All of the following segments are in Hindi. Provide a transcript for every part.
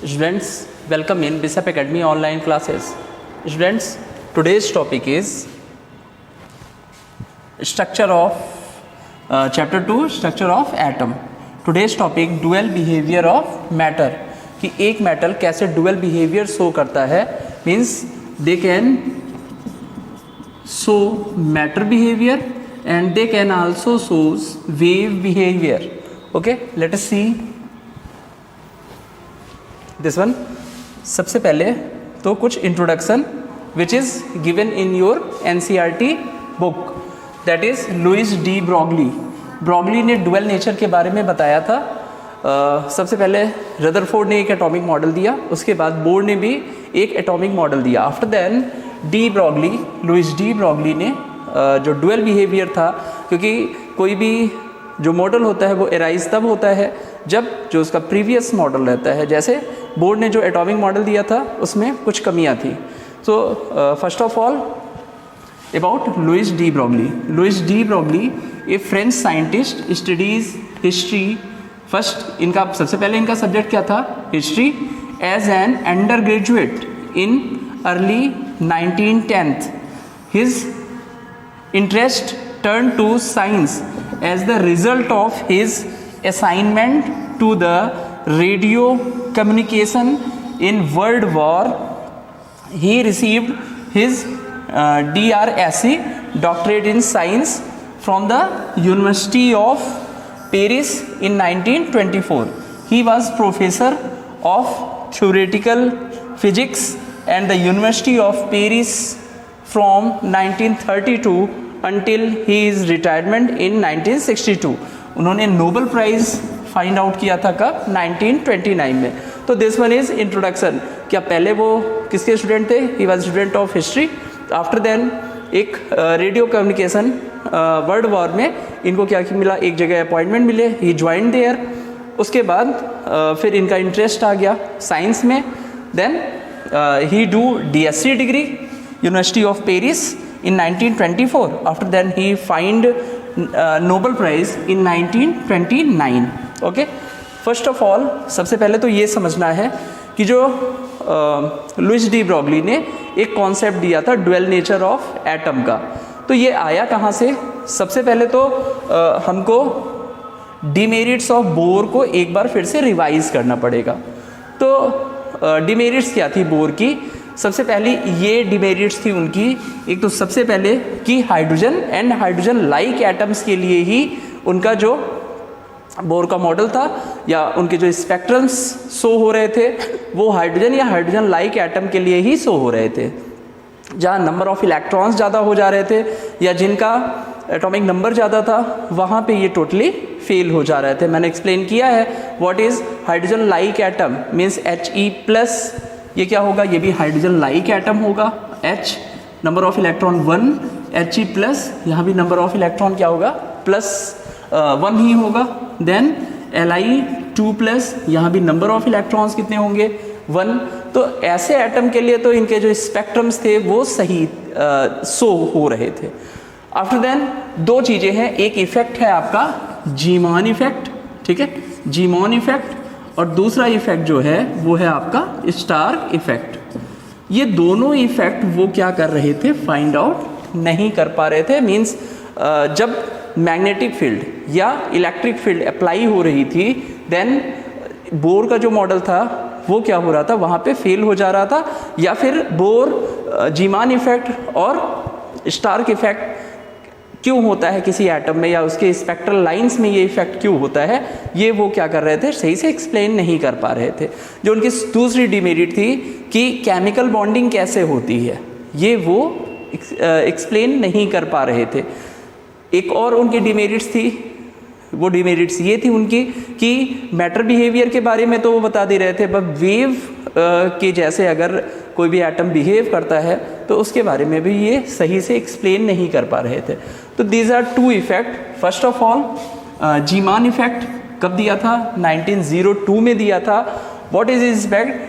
Students, welcome in Bishop Academy online classes. Students, today's topic is structure of chapter 2 structure of atom. Today's topic dual behavior of matter कि एक मेटल कैसे डुअल बिहेवियर शो करता है, means they can show matter behaviour and they can also shows wave behavior. Okay, let us see this one. सबसे पहले तो कुछ introduction which is given in your NCERT book, that is Louis de Broglie. Broglie ने डुअल नेचर के बारे में बताया था. सबसे पहले रदरफोर्ड ने एक एटॉमिक मॉडल दिया, उसके बाद बोर ने भी एक एटॉमिक मॉडल दिया. After then Louis de Broglie ने जो डुअल बिहेवियर था, क्योंकि कोई भी जो मॉडल होता है वो एराइज तब होता है जब जो उसका प्रीवियस मॉडल रहता है. जैसे बोर्ड ने जो एटॉमिक मॉडल दिया था उसमें कुछ कमियां थी. So first of all about Louis de Broglie. Louis de Broglie a French scientist, studies history. First इनका सबसे पहले इनका सब्जेक्ट क्या था? History. As an undergraduate in early 1910th his interest turned to science as the result of his assignment to the radio communication in World War. He received his DRSC, Doctorate in Science, from the University of Paris in 1924. He was professor of theoretical physics at the University of Paris from 1932 until his retirement in 1962. उन्होंने नोबेल प्राइज फाइंड आउट किया था कब? 1929 में. तो दिस वन इज इंट्रोडक्शन. क्या पहले वो किसके स्टूडेंट थे? He was student of history. After then एक रेडियो कम्युनिकेशन वर्ल्ड वॉर में इनको क्या मिला? एक जगह अपॉइंटमेंट मिले. He join there. उसके बाद फिर इनका इंटरेस्ट आ गया साइंस में. Then he do DSc degree University of Paris in 1924. After then he find Nobel Prize in 1929. Okay. First of all, सबसे पहले तो ये समझना है कि जो लुइस डी ब्रॉगली ने एक कॉन्सेप्ट दिया था डुअल नेचर ऑफ एटम का, तो ये आया कहाँ से? सबसे पहले तो हमको डिमेरिट्स ऑफ बोर को एक बार फिर से रिवाइज करना पड़ेगा. तो डिमेरिट्स क्या थी बोर की? सबसे पहली ये डिमेरिट्स थी उनकी. एक तो सबसे पहले कि hydrogen and hydrogen like atoms के लिए ही उनका जो बोर का मॉडल था या उनके जो स्पेक्ट्रम्स शो हो रहे थे वो हाइड्रोजन या हाइड्रोजन लाइक एटम के लिए ही शो हो रहे थे. जहाँ नंबर ऑफ इलेक्ट्रॉन्स ज़्यादा हो जा रहे थे या जिनका एटॉमिक नंबर ज़्यादा था वहाँ पे ये टोटली फेल हो जा रहे थे. मैंने एक्सप्लेन किया है what is hydrogen like atom. Means He+. ये क्या होगा? ये भी हाइड्रोजन लाइक एटम होगा. H number of electron 1, He+. यहाँ भी नंबर ऑफ इलेक्ट्रॉन क्या होगा? +1 ही होगा. Then Li2+. यहाँ भी नंबर ऑफ इलेक्ट्रॉन्स कितने होंगे? 1. तो ऐसे एटम के लिए तो इनके जो स्पेक्ट्रम्स थे वो सही शो हो रहे थे. आफ्टर देन दो चीज़ें हैं. एक इफेक्ट है आपका जीमान इफेक्ट, ठीक है, जीमॉन इफेक्ट, और दूसरा इफेक्ट जो है वो है आपका स्टार्क इफेक्ट. ये दोनों इफेक्ट वो क्या कर रहे थे? फाइंड आउट नहीं कर पा रहे थे. मीन्स जब मैग्नेटिक फील्ड या इलेक्ट्रिक फील्ड अप्लाई हो रही थी देन बोर का जो मॉडल था वो क्या हो रहा था? वहाँ पे फेल हो जा रहा था. या फिर बोर जीमान इफेक्ट और स्टार्क इफेक्ट क्यों होता है किसी एटम में या उसके स्पेक्ट्रल लाइंस में ये इफेक्ट क्यों होता है, ये वो क्या कर रहे थे? सही से एक्सप्लेन नहीं कर पा रहे थे. जो उनकी दूसरी डिमेरिट थी कि केमिकल बॉन्डिंग कैसे होती है, ये वो एक्सप्लेन नहीं कर पा रहे थे. एक और उनकी डिमेरिट्स थी. वो डिमेरिट्स ये थी उनकी कि मैटर बिहेवियर के बारे में तो वो बता दे रहे थे, बट वेव के जैसे अगर कोई भी एटम बिहेव करता है तो उसके बारे में भी ये सही से एक्सप्लेन नहीं कर पा रहे थे. तो these are two effect. First of all Zeeman effect कब दिया था? 1902 में दिया था. What is is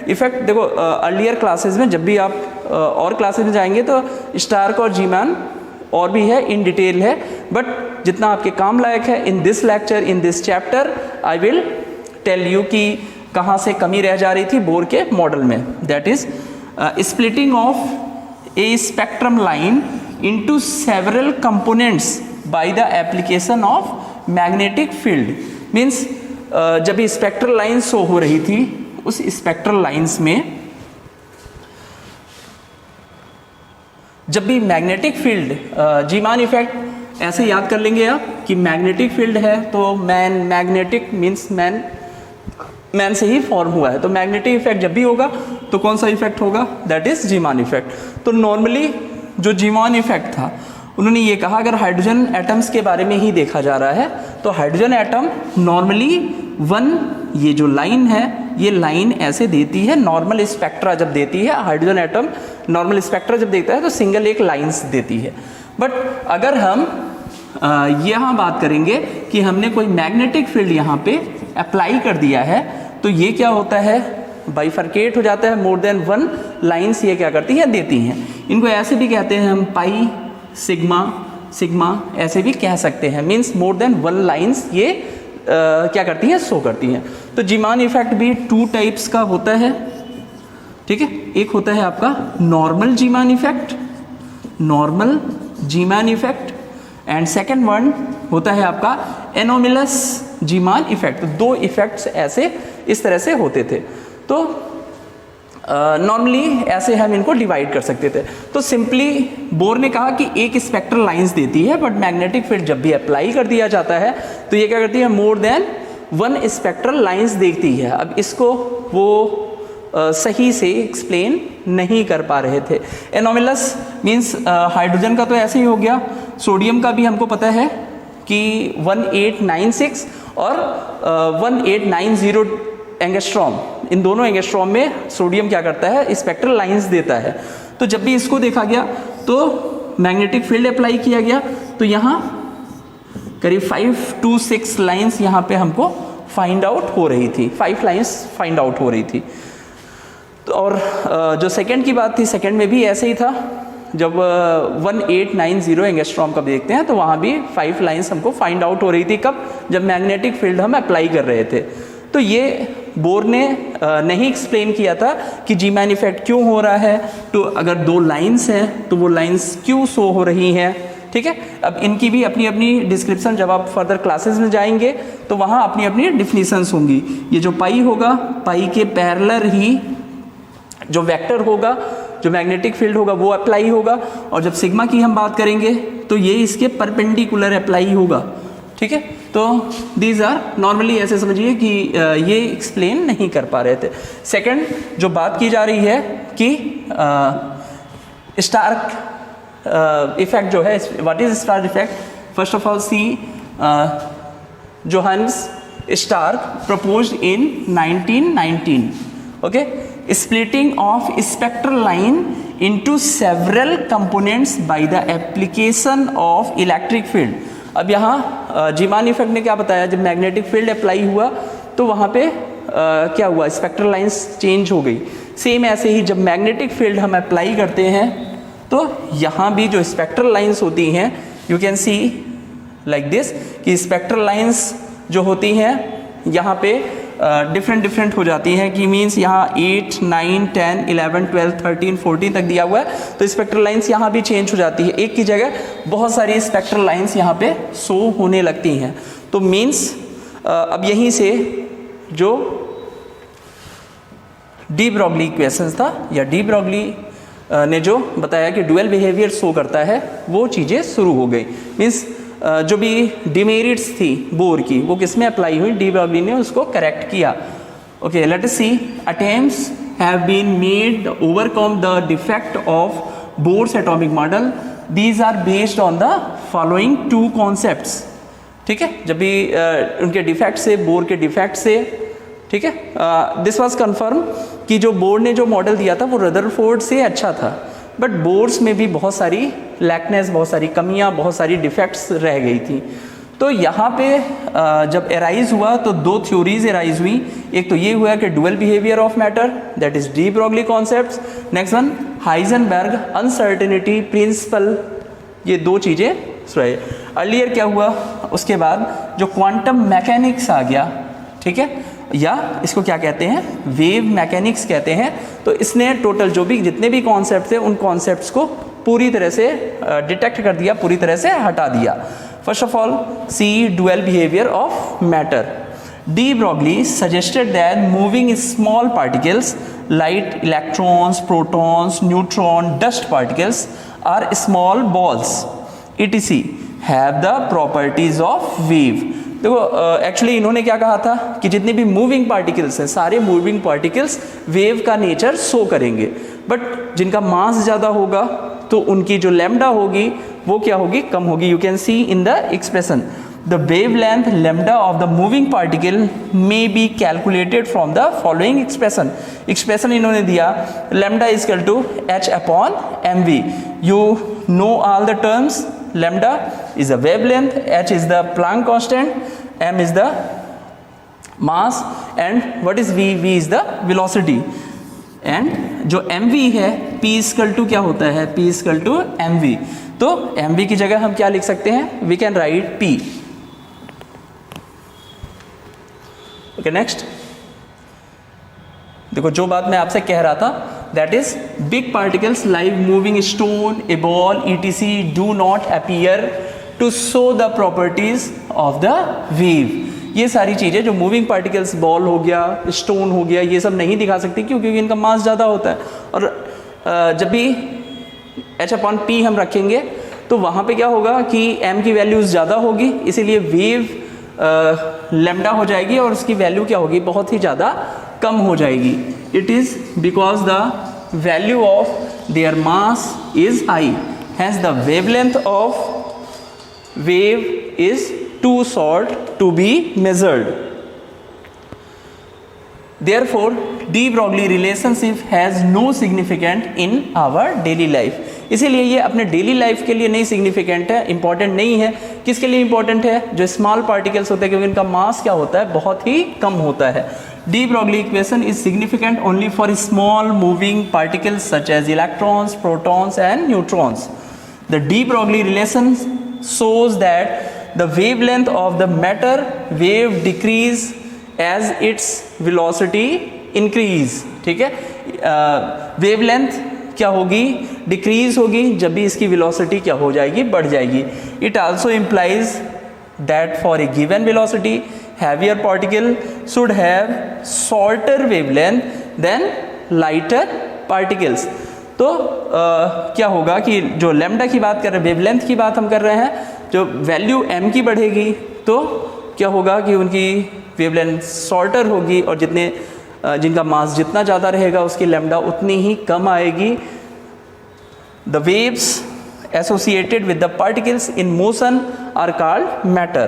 effect? देखो अर्लियर क्लासेस में जब भी आप और क्लासेस में जाएंगे तो स्टार्क और जीमान और भी है, इन डिटेल है, बट जितना आपके काम लायक है in this lecture, in this chapter I will tell you कि कहाँ से कमी रह जा रही थी बोर के मॉडल में, that is splitting of a spectrum line into several components by the application of magnetic field. Means जब ये स्पेक्ट्रल लाइन शो हो रही थी, उस स्पेक्ट्रल लाइंस में जब भी मैग्नेटिक फील्ड, जीमान इफेक्ट ऐसे याद कर लेंगे आप कि मैग्नेटिक फील्ड है तो मैग्नेटिक मीन्स मैन से ही फॉर्म हुआ है, तो मैग्नेटिक इफेक्ट जब भी होगा तो कौन सा इफेक्ट होगा, दैट इज जीमान इफेक्ट. तो नॉर्मली जो जीमान इफेक्ट था उन्होंने ये कहा अगर हाइड्रोजन एटम्स के बारे में ही देखा जा रहा है तो हाइड्रोजन एटम नॉर्मली ये जो लाइन है ये लाइन ऐसे देती है, नॉर्मल स्पेक्ट्रा जब देती है हाइड्रोजन एटम नॉर्मल स्पेक्ट्रा जब देखता है तो सिंगल एक लाइंस देती है. बट अगर हम यहाँ बात करेंगे कि हमने कोई मैग्नेटिक फील्ड यहाँ पे अप्लाई कर दिया है तो ये क्या होता है, बाइफर्केट हो जाता है, मोर देन वन लाइंस ये क्या करती है, देती हैं. इनको ऐसे भी कहते हैं हम पाई सिग्मा ऐसे भी कह सकते हैं, means more than one lines ये क्या करती हैं, शो करती हैं. तो जीमान इफेक्ट भी 2 टाइप्स का होता है, ठीक है. एक होता है आपका normal Zeeman effect and second one होता है आपका एनोमिलस जीमान इफेक्ट. तो 2 इफेक्ट्स ऐसे इस तरह से होते थे. तो नॉर्मली ऐसे हम इनको डिवाइड कर सकते थे. तो सिंपली बोर ने कहा कि एक स्पेक्ट्रल लाइंस देती है बट मैग्नेटिक फील्ड जब भी अप्लाई कर दिया जाता है तो ये क्या करती है, more than one spectral lines देखती है. अब इसको वो सही से एक्सप्लेन नहीं कर पा रहे थे. एनोमिलस मीन्स हाइड्रोजन का तो ऐसे ही हो गया, सोडियम का भी हमको पता है कि 1896 और 1890 एंगस्ट्रॉम, इन दोनों एंगस्ट्रॉम में सोडियम क्या करता है, स्पेक्ट्रल लाइंस देता है. तो जब भी इसको देखा गया तो मैग्नेटिक फील्ड अप्लाई किया गया तो यहाँ करीब 5 to 6 लाइंस यहाँ पे हमको फाइंड आउट हो रही थी, 5 लाइंस फाइंड आउट हो रही थी. तो और जो सेकंड की बात थी, सेकंड में भी ऐसे ही था. जब 1890 एंगस्ट्रॉम का देखते हैं तो वहाँ भी 5 लाइंस हमको फाइंड आउट हो रही थी. कब, जब मैग्नेटिक फील्ड हम अप्लाई कर रहे थे. तो ये बोर ने नहीं एक्सप्लेन किया था कि जीमान इफेक्ट क्यों हो रहा है. तो अगर 2 लाइंस हैं तो वो लाइंस क्यों शो हो रही हैं, ठीक है. अब इनकी भी अपनी अपनी डिस्क्रिप्शन, जब आप फर्दर क्लासेस में जाएंगे तो वहाँ अपनी अपनी डिफिनीशंस होंगी. ये जो पाई होगा, पाई के पैरेलल ही जो वेक्टर होगा, जो मैग्नेटिक फील्ड होगा वो अप्लाई होगा. और जब सिग्मा की हम बात करेंगे तो ये इसके परपेंडिकुलर अप्लाई होगा, ठीक है. तो दीज आर नॉर्मली ऐसे समझिए कि ये एक्सप्लेन नहीं कर पा रहे थे. सेकंड जो बात की जा रही है कि स्टार्क इफेक्ट जो है, what is Stark effect. First of all see Johannes Stark proposed in 1919, okay. Splitting of spectral line into several components by the application of electric field. अब यहाँ जीमान इफेक्ट ने क्या बताया, जब मैग्नेटिक फील्ड अप्लाई हुआ तो वहाँ पे क्या हुआ, स्पेक्ट्रल लाइंस चेंज हो गई. सेम ऐसे ही जब मैग्नेटिक फील्ड हम अप्लाई करते हैं तो यहाँ भी जो स्पेक्ट्रल लाइंस होती हैं, you can C like this कि स्पेक्ट्रल लाइंस जो होती हैं यहाँ पे डिफरेंट हो जाती हैं कि मीन्स यहाँ 8, 9, 10, 11, 12, 13, 14 तक दिया हुआ है. तो स्पेक्ट्रल लाइंस यहाँ भी चेंज हो जाती है, एक की जगह बहुत सारी स्पेक्ट्रल लाइंस यहाँ पे शो होने लगती हैं. तो मीन्स अब यहीं से जो डी ब्रॉगली इक्वेशन था या डी ब्रॉगली ने जो बताया कि डुअल बिहेवियर शो करता है वो चीज़ें शुरू हो गई. मीन्स जो भी डिमेरिट्स थी बोर की वो किस में अप्लाई हुई, डी ब्रॉगली ने उसको करेक्ट किया. Okay, let us see. Attempts have been made overcome the defect of Bohr's atomic model. These are based on the following 2 concepts, ठीक है. जब भी उनके डिफेक्ट से, बोर के डिफेक्ट से, ठीक है, दिस वाज कंफर्म कि जो बोर ने जो मॉडल दिया था वो रदरफोर्ड से अच्छा था. बट बोर्स में भी बहुत सारी लैकनेस, बहुत सारी कमियां, बहुत सारी डिफेक्ट्स रह गई थी. तो यहाँ पे जब एराइज हुआ तो 2 थ्योरीज एराइज हुई. एक तो ये हुआ कि dual behaviour of matter, that is de Broglie concepts. Next one Heisenberg uncertainty principle. ये 2 चीज़ें रहे. अर्लियर क्या हुआ, उसके बाद जो क्वांटम मैकेनिक्स आ गया, ठीक है, या इसको क्या कहते हैं, वेव मैकेनिक्स कहते हैं। तो इसने टोटल जो भी जितने भी कॉन्सेप्ट थे उन कॉन्सेप्ट्स को पूरी तरह से डिटेक्ट कर दिया, पूरी तरह से हटा दिया। First of all see dual behaviour of matter. De Broglie suggested that moving small particles like electrons, protons, neutron, dust particles are small balls etc have the properties of wave। देखो एक्चुअली इन्होंने क्या कहा था कि जितने भी मूविंग पार्टिकल्स हैं सारे मूविंग पार्टिकल्स वेव का नेचर शो करेंगे, बट जिनका मास ज़्यादा होगा तो उनकी जो लैम्डा होगी वो क्या होगी, कम होगी। You can see in the expression the wave length lambda of the moving particle may be calculated from the following expression. Expression इन्होंने दिया lambda is equal to h upon mv। You know all the terms. lambda is the wavelength, h is the Planck constant, m is the mass and what is v? v is the velocity and जो mv है p इक्वल टू क्या होता है, p इक्वल टू mv। तो mv की जगह हम क्या लिख सकते हैं, we can write p। Okay next देखो जो बात मैं आपसे कह रहा था that is big particles like moving stone, a ball etc do not appear to show the properties of the wave। ये सारी चीज़ें जो मूविंग पार्टिकल्स बॉल हो गया, स्टोन हो गया, ये सब नहीं दिखा सकती क्यों, क्योंकि इनका मास ज़्यादा होता है। और जब भी h अपॉन p हम रखेंगे तो वहाँ पे क्या होगा कि m की वैल्यूज़ ज़्यादा होगी, इसीलिए वेव लैम्डा हो जाएगी और उसकी वैल्यू क्या होगी, बहुत ही ज़्यादा कम हो जाएगी। It is because the value of their mass is high, hence the wavelength of wave is too short to be measured. Therefore, de Broglie relationship has no significance in our daily life। इसीलिए ये अपने डेली लाइफ के लिए नहीं सिग्निफिकेंट है, इंपॉर्टेंट नहीं है। किसके लिए इंपॉर्टेंट है, जो स्मॉल पार्टिकल्स होते हैं, क्योंकि इनका मास क्या होता है, बहुत ही कम होता है। De Broglie equation is significant only for small moving particles such as electrons, protons and neutrons. The de Broglie relation shows that the wavelength of the matter wave decrease as its velocity increase। ठीक है, वेवलेंथ क्या होगी, डिक्रीज होगी जब भी इसकी वेलोसिटी क्या हो जाएगी, बढ़ जाएगी। It also implies that for a given velocity heavier particle should have shorter wavelength than lighter particles. तो क्या होगा कि जो लैम्डा की बात कर रहे हैं, वेवलेंथ की बात हम कर रहे हैं, जो वैल्यू m की बढ़ेगी तो क्या होगा कि उनकी वेवलेंथ शॉर्टर होगी और जिनका मास जितना ज़्यादा रहेगा उसकी लैम्डा उतनी ही कम आएगी। The waves associated with the particles in motion are called matter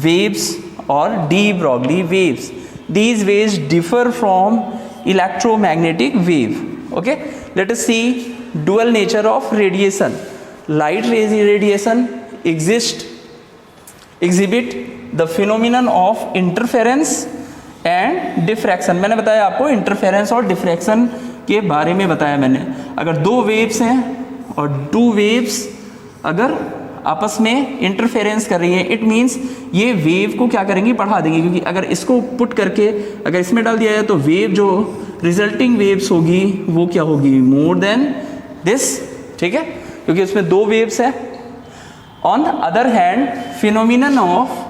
waves और de Broglie waves. These waves differ from electromagnetic wave. Okay, let us see dual nature of radiation। light radiation exhibit the phenomenon of interference and diffraction। मैंने बताया आपको इंटरफेरेंस और डिफ्रैक्शन के बारे में बताया मैंने। अगर दो वेव्स हैं और दो वेव्स अगर आपस में इंटरफेरेंस कर रही हैं, इट मीन्स ये वेव को क्या करेंगी, बढ़ा देंगी, क्योंकि अगर इसको पुट करके अगर इसमें डाल दिया जाए तो वेव जो रिजल्टिंग वेव्स होगी वो क्या होगी, मोर देन दिस। ठीक है, क्योंकि उसमें दो वेव्स है। On the other hand phenomenon of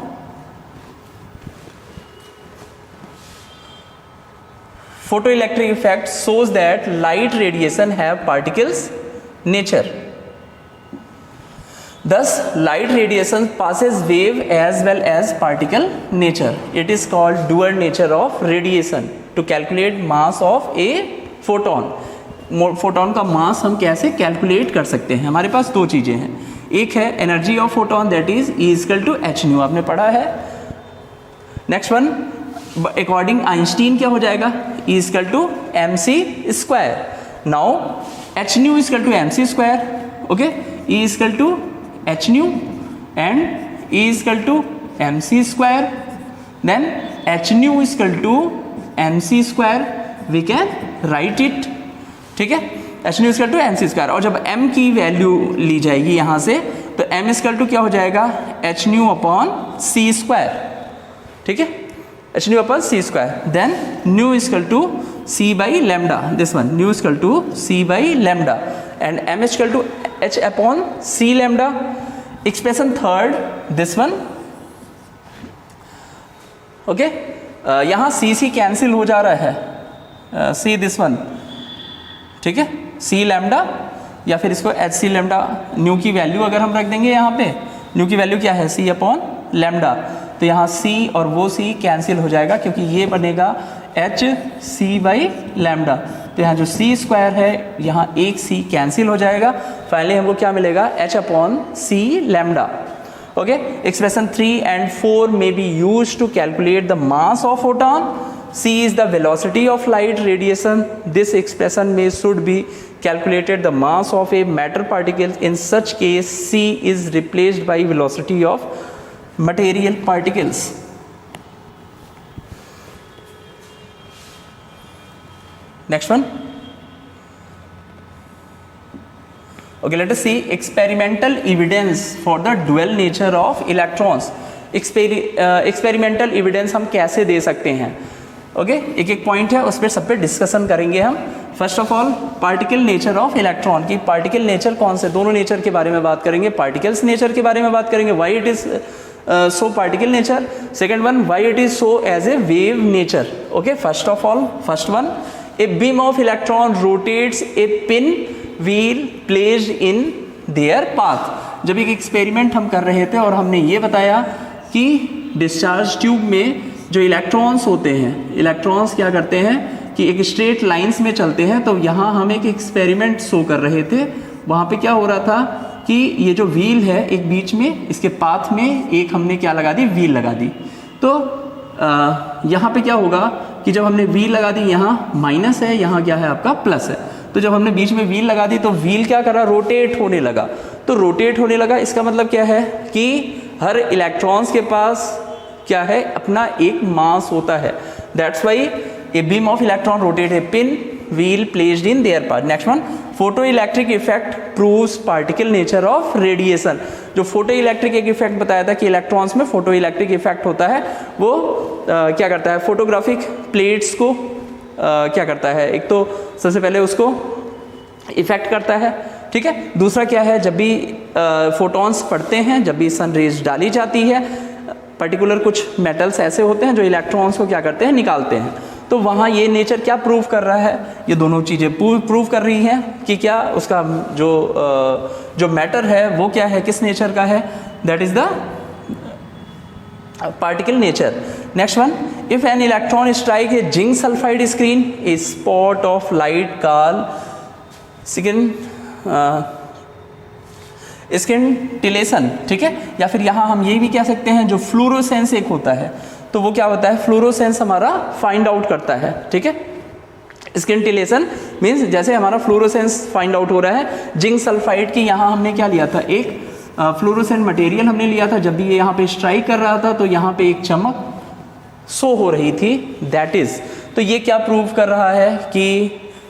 photoelectric effect shows that light radiation have particles nature। Thus light radiation passes wave as well as particle nature। It is called dual nature of radiation। To calculate mass of a photon, photon का मास हम कैसे कैलकुलेट कर सकते हैं, हमारे पास दो चीज़ें हैं। एक है energy of photon that is E equal to H nu, आपने पढ़ा है। नेक्स्ट वन अकॉर्डिंग आइंस्टीन क्या हो जाएगा, E equal to M C square. Now h nu equal to M C square. Okay, E equal to H nu and E equal to M C square, then h nu equal to M C square, we can write it. ठीक है, H nu equal to M C square. और जब m की वैल्यू ली जाएगी यहाँ से तो m इक्वल टू क्या हो जाएगा, एच न्यू अपॉन सी स्क्वायर। ठीक है, h nu upon c square. Then nu is equal to c by lambda. This one nu is equal to c by lambda and m is equal to h upon c lambda. Expression third, this one. Okay, यहाँ c कैंसिल हो जा रहा है, सी दिस वन, ठीक है, सी लैम्डा या फिर इसको एच सी लैम्डा, न्यू की वैल्यू अगर हम रख देंगे यहाँ पे, न्यू की वैल्यू क्या है, सी अपॉन लैम्डा, तो यहाँ सी और वो सी कैंसिल हो जाएगा क्योंकि ये बनेगा एच सी बाई लैम्डा, तो यहाँ जो सी स्क्वायर है यहाँ एक सी कैंसिल हो जाएगा, फाइनली हमको क्या मिलेगा, H upon C lambda. Okay, expression 3 and 4 may be used to calculate the mass of photon. C is the velocity of light radiation. This expression should be calculated the mass of a matter particle. In such case, C is replaced by velocity of material particles. Next one. Okay, let us see experimental evidence for the dual nature of electrons. Experimental evidence हम कैसे दे सकते हैं. ओके, एक एक पॉइंट है उस पर सब पे डिस्कशन करेंगे हम. First of all particle nature of electron की, पार्टिकल नेचर कौन से, दोनों नेचर के बारे में बात करेंगे, पार्टिकल्स नेचर के बारे में बात करेंगे, why it is so particle nature. Second one, why it is so as a wave nature. Okay, first of all first one, a beam of electron rotates a pin wheel placed in their path. जब एक एक्सपेरिमेंट हम कर रहे थे और हमने ये बताया कि डिस्चार्ज ट्यूब में जो इलेक्ट्रॉन्स होते हैं, इलेक्ट्रॉन्स क्या करते हैं कि एक स्ट्रेट लाइंस में चलते हैं, तो यहाँ हम एक एक्सपेरिमेंट शो कर रहे थे. वहाँ पे क्या हो रहा था कि ये जो व्हील है एक बीच में इसके पाथ में एक हमने क्या लगा दी, व्हील लगा दी. तो यहाँ पे क्या होगा कि जब हमने व्हील लगा दी, यहाँ माइनस है, यहाँ क्या है आपका प्लस है, तो जब हमने बीच में व्हील लगा दी तो व्हील क्या कर रहा, रोटेट होने लगा. तो रोटेट होने लगा इसका मतलब क्या है कि हर इलेक्ट्रॉन्स के पास क्या है, अपना एक मास होता है. That's why A beam of electron rotate A pin wheel placed in their path. Next one, photo electric effect proves particle nature of radiation. जो फोटो इलेक्ट्रिक एक इफेक्ट बताया था कि इलेक्ट्रॉन्स में फोटो इलेक्ट्रिक इफेक्ट होता है, वो क्या करता है, फोटोग्राफिक प्लेट्स को क्या करता है, एक तो सबसे पहले उसको इफेक्ट करता है, ठीक है. दूसरा क्या है, जब भी फोटॉन्स पड़ते हैं, जब भी सन रेज डाली जाती है, पर्टिकुलर कुछ मेटल्स ऐसे होते हैं जो इलेक्ट्रॉन्स को क्या करते हैं, निकालते हैं. तो वहाँ ये नेचर क्या प्रूव कर रहा है, ये दोनों चीज़ें प्रूव कर रही हैं कि क्या उसका जो मैटर है वो क्या है, किस नेचर का है, that is the particle nature. Next one, if an electron strike a zinc sulfide screen, a spot of light called scintillation, ठीक है. या फिर यहाँ हम ये भी कह सकते हैं जो फ्लोरोसेंस एक होता है, तो वो क्या होता है, फ्लोरोसेंस हमारा फाइंड आउट करता है, ठीक है. स्किंटिलेशन मीन्स जैसे हमारा फ्लोरोसेंस फाइंड आउट हो रहा है, जिंक सल्फाइड की यहाँ हमने क्या लिया था, एक फ्लोरोसेंट मटेरियल हमने लिया था. जब भी ये यहाँ पे स्ट्राइक कर रहा था तो यहाँ पे एक चमक शो हो रही थी, दैट इज. तो ये क्या प्रूव कर रहा है कि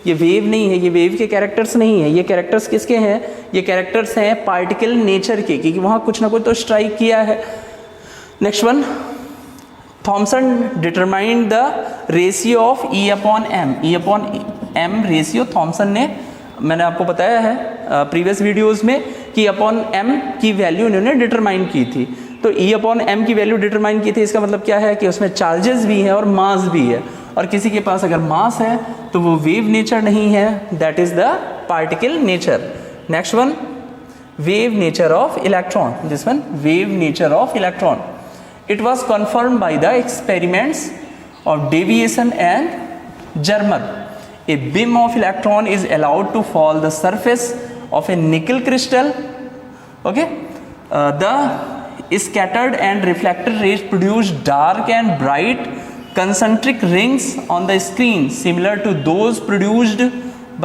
ये वेव नहीं है, ये वेव के कैरेक्टर्स नहीं है, ये कैरेक्टर्स किसके हैं, ये कैरेक्टर्स हैं पार्टिकल नेचर के, क्योंकि वहाँ कुछ ना कुछ तो स्ट्राइक किया है. Next one, Thomson determined the ratio of e upon m ratio. Thomson ने, मैंने आपको बताया है प्रीवियस वीडियोस में कि अपॉन एम की वैल्यू इन्होंने डिटरमाइन की थी. तो ई अपॉन एम की वैल्यू डिटरमाइन की थी, इसका मतलब क्या है कि उसमें चार्जेस भी हैं और मास भी है, और किसी के पास अगर मास है तो वो वेव नेचर नहीं है, that is the particle nature. Next one, wave nature of electron. This one, wave nature of electron. It was confirmed by the experiments of deviation and Germer. A beam of electron is allowed to fall the surface of a nickel crystal. Okay, the scattered and reflected rays produce dark and bright concentric rings on the screen similar to those produced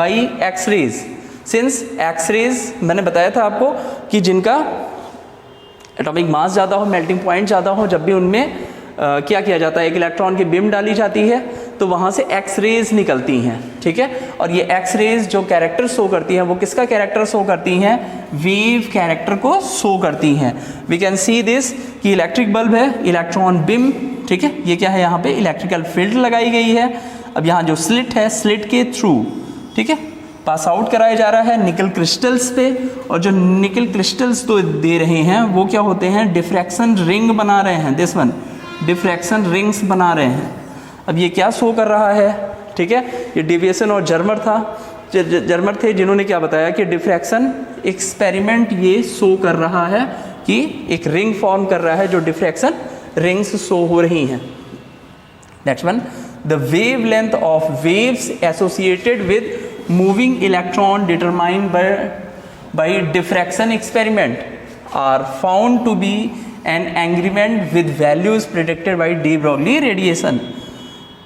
by X-rays. Since X-rays मैंने बताया था आपको कि जिनका एटॉमिक मास ज़्यादा हो, मेल्टिंग पॉइंट ज़्यादा हो, जब भी उनमें क्या किया जाता है, एक इलेक्ट्रॉन की बीम डाली जाती है तो वहाँ से एक्स रेज निकलती हैं, ठीक है. और ये एक्स रेज जो कैरेक्टर शो करती हैं, वो किसका कैरेक्टर शो करती हैं, वेव कैरेक्टर को शो करती हैं. वी कैन सी दिस कि इलेक्ट्रिक बल्ब है, इलेक्ट्रॉन बीम ठीक है, ये क्या है, यहाँ पे इलेक्ट्रिकल फील्ड लगाई गई है। अब यहाँ जो स्लिट है, स्लिट के थ्रू, ठीक है, पास आउट कराया जा रहा है निकल क्रिस्टल्स पे, और जो निकल क्रिस्टल्स तो दे रहे हैं वो क्या होते हैं, डिफ्रैक्शन रिंग बना रहे हैं, दिस वन डिफ्रैक्शन रिंग्स बना रहे हैं। अब ये क्या शो कर रहा है, ठीक है, ये डेविएशन और जर्मर था, जर्मर थे जिन्होंने क्या बताया कि डिफ्रैक्शन एक्सपेरिमेंट ये शो कर रहा है कि एक रिंग फॉर्म कर रहा है जो डिफ्रैक्शन रिंग्स शो हो रही हैं। Next one, the wave length of waves associated with moving electron determined by diffraction experiment are found to be an agreement with values predicted by de Broglie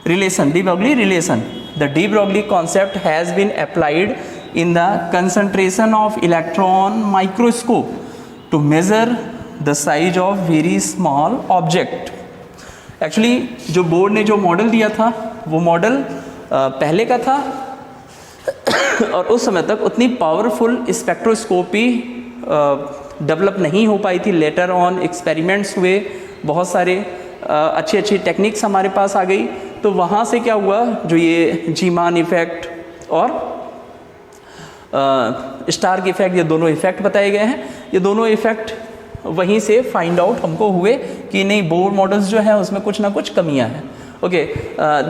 relation. The de Broglie concept has been applied in the concentration of electron microscope to measure the size of very small object. Actually जो बोर्ड ने जो मॉडल दिया था वो मॉडल पहले का था और उस समय तक उतनी पावरफुल स्पेक्ट्रोस्कोपी डेवलप नहीं हो पाई थी। लेटर ऑन एक्सपेरिमेंट्स हुए, बहुत सारे अच्छी अच्छी टेक्निक्स हमारे पास आ गई, तो वहाँ से क्या हुआ, जो ये जीमान इफेक्ट और स्टार्क इफेक्ट, ये दोनों इफेक्ट बताए गए हैं, ये दोनों इफेक्ट वहीं से फाइंड आउट हमको हुए कि नहीं, बोर मॉडल्स जो है उसमें कुछ ना कुछ कमियां हैं। ओके,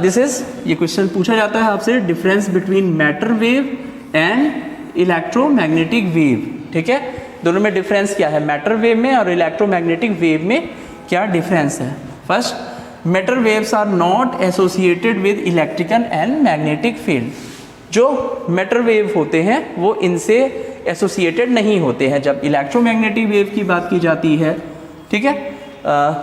दिस इज, ये क्वेश्चन पूछा जाता है आपसे, difference between matter wave and electromagnetic wave, ठीक है, दोनों में डिफरेंस क्या है, मैटर वेव में और इलेक्ट्रोमैग्नेटिक वेव में क्या डिफरेंस है। First, matter waves are not associated with electrical and magnetic field. जो मैटर वेव होते हैं वो इनसे एसोसिएटेड नहीं होते हैं। जब इलेक्ट्रोमैग्नेटिक वेव की बात की जाती है, ठीक है,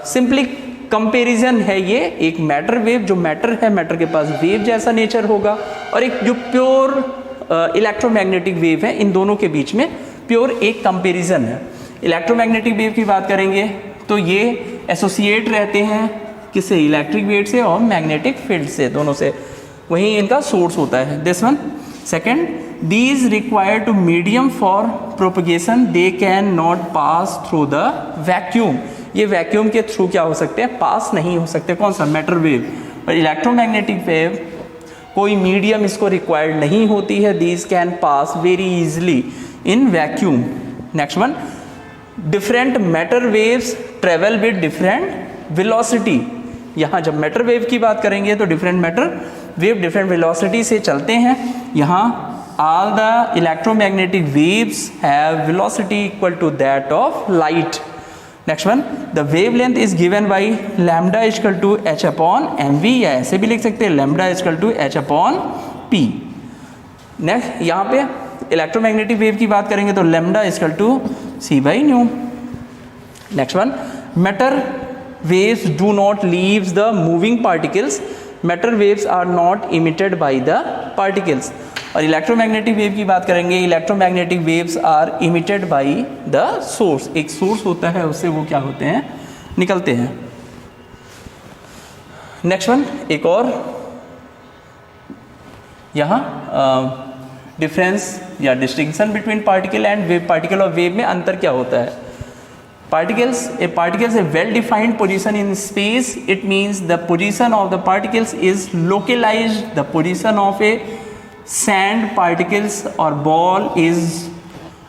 सिंपली कंपैरिजन है ये, एक मैटर वेव, जो मैटर है, मैटर के पास वेव जैसा नेचर होगा, और एक जो प्योर इलेक्ट्रोमैग्नेटिक वेव है, इन दोनों के बीच में प्योर एक कंपैरिजन है। इलेक्ट्रोमैग्नेटिक वेव की बात करेंगे तो ये एसोसिएट रहते हैं किससे, इलेक्ट्रिक वेव से और मैग्नेटिक फील्ड से, दोनों से, वहीं इनका सोर्स होता है। This one, second, these require to medium for propagation, they can not pass through the vacuum. ये वैक्यूम के थ्रू क्या हो सकते हैं, पास नहीं हो सकते। कौन सा, मैटर वेव। और इलेक्ट्रोमैग्नेटिक वेव कोई मीडियम इसको रिक्वायर्ड नहीं होती है, these can pass very easily in vacuum. Next one, different matter waves travel with different velocity. यहाँ जब मैटर वेव की बात करेंगे तो different matter wave different velocity से चलते हैं। यहाँ all the electromagnetic waves have velocity equal to that of light. Next one, the wavelength is given by lambda is equal to h upon mv, या ऐसे भी लिख सकते हैं lambda is equal to h upon p. Next यहाँ पे इलेक्ट्रोमैग्नेटिक वेव की बात करेंगे तो lambda is equal to c by nu. Next one, matter waves do not leaves the moving particles, matter waves are not emitted by the particles। और इलेक्ट्रोमैग्नेटिक वेव की बात करेंगे, electromagnetic waves are emitted by the source, एक सोर्स होता है उससे वो क्या होते हैं, निकलते हैं। नेक्स्ट वन, एक और यहाँ डिफरेंस या distinction between particle and wave, particle और वेव में अंतर क्या होता है। Particles, a particles a well-defined position in space. It means the position of the particles is localized. The position of a sand particles or ball is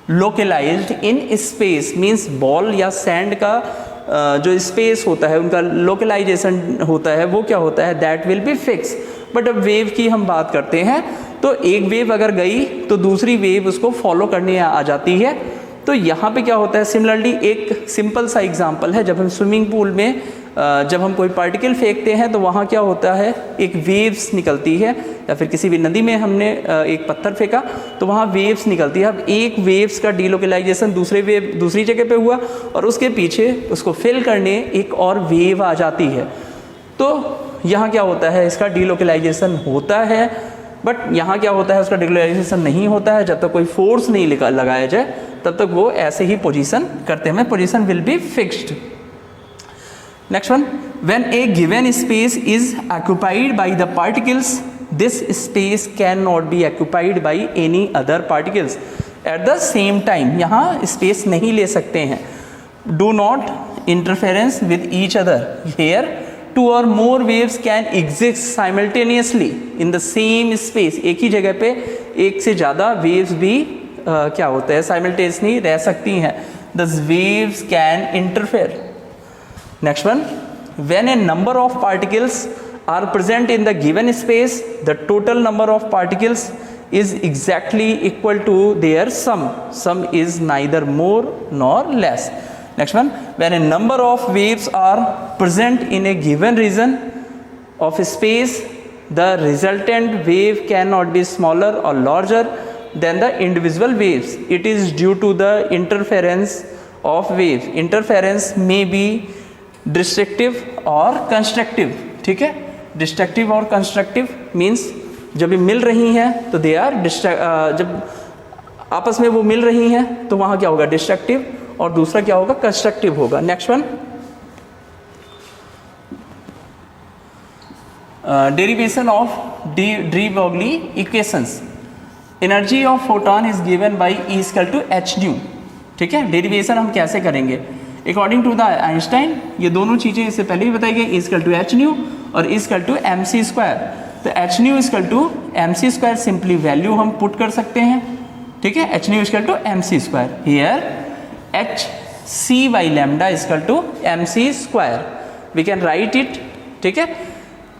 localized in space. Means ball या sand का जो space होता है उनका localization होता है, वो क्या होता है, that will be fixed. But अब wave की हम बात करते हैं तो एक wave अगर गई तो दूसरी wave उसको follow करने आ जाती है। तो यहाँ पे क्या होता है, सिमिलरली एक सिंपल सा एग्जांपल है, जब हम स्विमिंग पूल में जब हम कोई पार्टिकल फेंकते हैं तो वहाँ क्या होता है, एक वेव्स निकलती है, या फिर किसी भी नदी में हमने एक पत्थर फेंका तो वहाँ वेव्स निकलती है। अब एक वेव्स का डीलोकलाइजेशन दूसरी जगह पे हुआ और उसके पीछे उसको फिल करने एक और वेव आ जाती है, तो यहाँ क्या होता है, इसका डीलोकलाइजेशन होता है। बट यहाँ क्या होता है, उसका डीलोकलाइजेशन नहीं होता है जब तक कोई फोर्स नहीं लगाया जाए, तब तक वो ऐसे ही पोजीशन करते हैं, position will be fixed. Next one, when a given space is occupied by the particles, this space can not be occupied by any other particles at the same time. यहाँ स्पेस नहीं ले सकते हैं। Do not interference with each other, here two और more waves can exist simultaneously in the same space, एक ही जगह पे एक से ज़्यादा वेव्स भी क्या होता है साइमल्टेनियसली रह सकती हैं. The waves can interfere. Next one, when A number of particles are present in the given space, the total number of particles is exactly equal to their sum. Sum is neither more nor less. Next one, when a number of waves are present in a given region of space, the resultant wave cannot be smaller or larger than the individual waves. It is due to the interference of waves. Interference may be destructive or constructive. ठीक है, डिस्ट्रक्टिव और कंस्ट्रक्टिव मीन्स जब ये मिल रही हैं तो दे आर जब आपस में वो मिल रही हैं तो वहाँ क्या होगा डिस्ट्रक्टिव, और दूसरा क्या होगा कंस्ट्रक्टिव होगा. Next one, derivation of de Broglie equations. Energy of photon is given by E equal to H nu. ठीक है, डेरिवेशन हम कैसे करेंगे अकॉर्डिंग टू द आइंस्टाइन. ये दोनों चीज़ें इससे पहले ही बताई गई, E equal to H nu और E equal to M C square. तो H nu equal to M C square simply value हम पुट कर सकते हैं. ठीक है, H nu equal to M C square. Here H C by lambda equal to M C square, we can write it. ठीक है,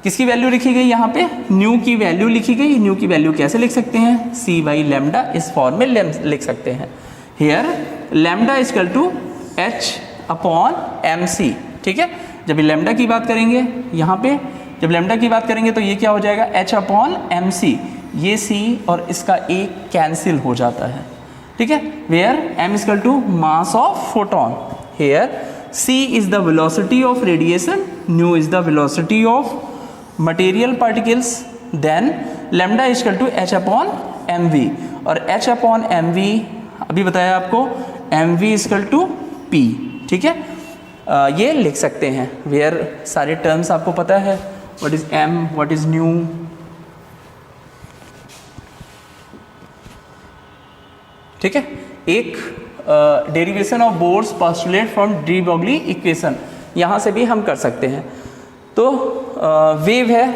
किसकी वैल्यू लिखी गई यहाँ पे, न्यू की वैल्यू लिखी गई. न्यू की वैल्यू कैसे लिख सकते हैं, सी बाई लैम्डा इस फॉर्म में लिख सकते हैं. Here lambda equal to H upon M C. ठीक है, जब लैम्डा की बात करेंगे यहाँ पे, जब लैम्डा की बात करेंगे तो ये क्या हो जाएगा एच अपॉन एम सी. ये सी और इसका एक कैंसिल हो जाता है. ठीक है, where M equal to mass of photon. Here C is the velocity of radiation, nu is the velocity of material particles, then lambda equal to H upon M V. और एच अपॉन एम वी अभी बताया आपको, M V equal to P. ठीक है, ये लिख सकते हैं वेयर सारे टर्म्स आपको पता है, what is M, what is nu. ठीक है, एक derivation of Bohr's postulate from de Broglie equation यहाँ से भी हम कर सकते हैं. तो वेव है,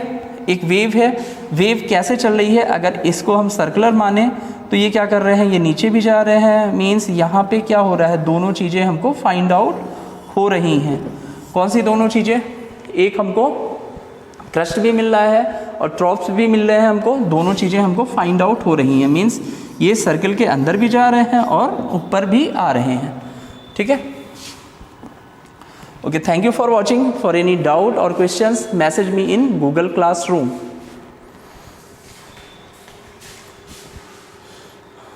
एक वेव है. वेव कैसे चल रही है, अगर इसको हम सर्कुलर माने तो ये क्या कर रहे हैं, ये नीचे भी जा रहे हैं. मीन्स यहाँ पे क्या हो रहा है, दोनों चीज़ें हमको फाइंड आउट हो रही हैं. कौन सी दोनों चीज़ें, एक हमको क्रस्ट भी मिल रहा है और ट्रॉप्स भी मिल रहे हैं हमको. दोनों चीज़ें हमको फाइंड आउट हो रही हैं. मीन्स ये सर्कल के अंदर भी जा रहे हैं और ऊपर भी आ रहे हैं. ठीक है, okay, thank you for watching. For any doubt और questions message me in Google classroom.